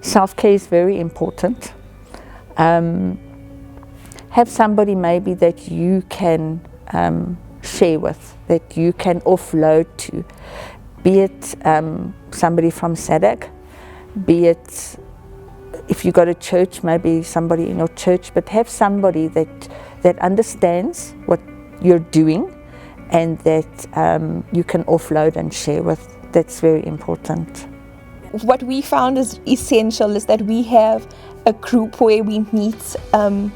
Self-care is very important. Have somebody maybe that you can share with, that you can offload to, be it somebody from SADAG, be it if you go to church, maybe somebody in your church, but have somebody that understands what you're doing and that you can offload and share with. That's very important. What we found is essential is that we have a group where we meet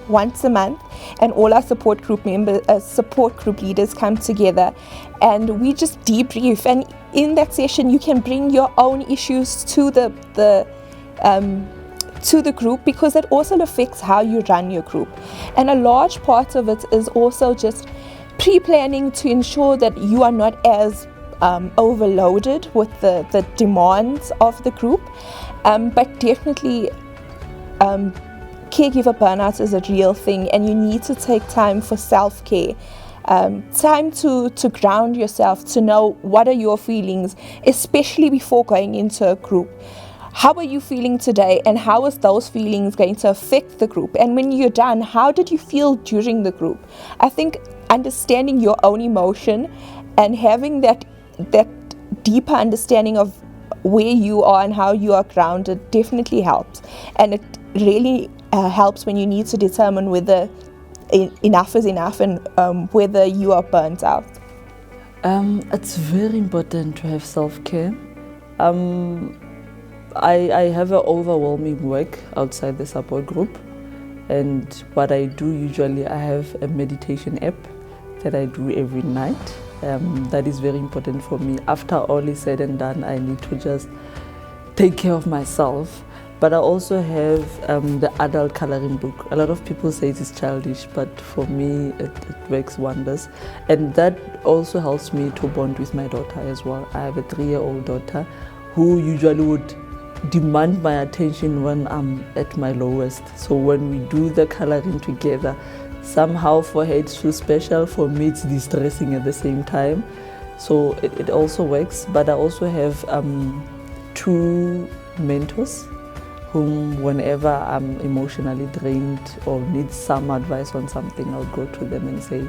once a month, and all our support group members, support group leaders come together, and we just debrief. And in that session, you can bring your own issues to the group, because that also affects how you run your group. And a large part of it is also just pre-planning to ensure that you are not as overloaded with the demands of the group, but definitely caregiver burnout is a real thing, and you need to take time for self-care, time to ground yourself, to know what are your feelings, especially before going into a group. How are you feeling today, and how is those feelings going to affect the group? And when you're done, how did you feel during the group? I think understanding your own emotion and having that deeper understanding of where you are and how you are grounded definitely helps. And it really helps when you need to determine whether enough is enough and whether you are burnt out. It's very important to have self-care. I have an overwhelming work outside the support group, and what I do usually, I have a meditation app that I do every night. That is very important for me. After all is said and done, I need to just take care of myself. But I also have the adult coloring book. A lot of people say it is childish, but for me it works wonders. And that also helps me to bond with my daughter as well. I have a 3-year-old daughter who usually would demand my attention when I'm at my lowest. So when we do the coloring together, somehow for her it's too special, for me it's distressing at the same time. So it also works. But I also have 2 mentors whom whenever I'm emotionally drained or need some advice on something, I'll go to them and say,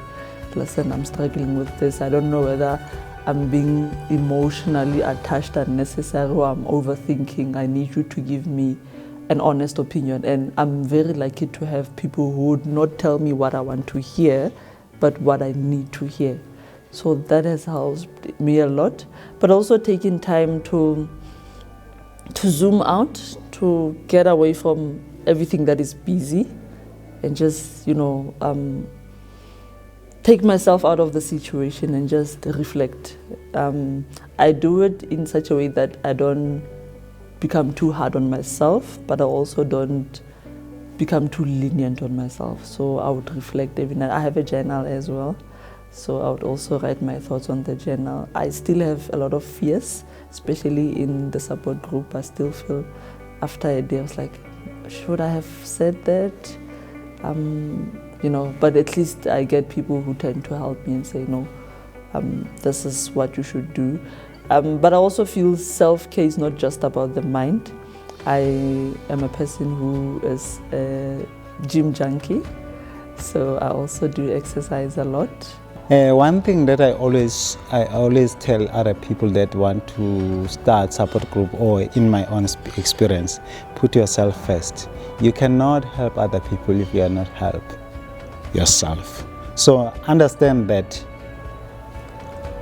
listen, I'm struggling with this. I don't know whether I'm being emotionally attached unnecessarily or I'm overthinking. I need you to give me an honest opinion. And I'm very lucky to have people who would not tell me what I want to hear, but what I need to hear. So that has helped me a lot. But also taking time to zoom out, to get away from everything that is busy and just, take myself out of the situation and just reflect. I do it in such a way that I don't become too hard on myself, but I also don't become too lenient on myself. So I would reflect every night. I have a journal as well, so I would also write my thoughts on the journal. I still have a lot of fears, especially in the support group. I still feel after a day, I was like, should I have said that? But at least I get people who tend to help me and say, no, this is what you should do. But I also feel self-care is not just about the mind. I am a person who is a gym junkie, so I also do exercise a lot. One thing that I always tell other people that want to start support group, or in my own experience, put yourself first. You cannot help other people if you are not help yourself. So understand that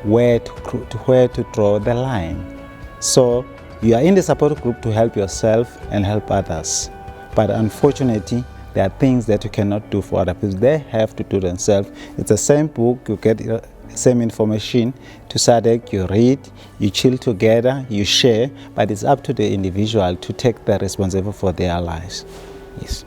where to draw the line. So you are in the support group to help yourself and help others, but unfortunately there are things that you cannot do for other people. They have to do themselves. It's the same book, you get the same information to SADAG, you read, you chill together, you share, but it's up to the individual to take the responsibility for their lives. Yes.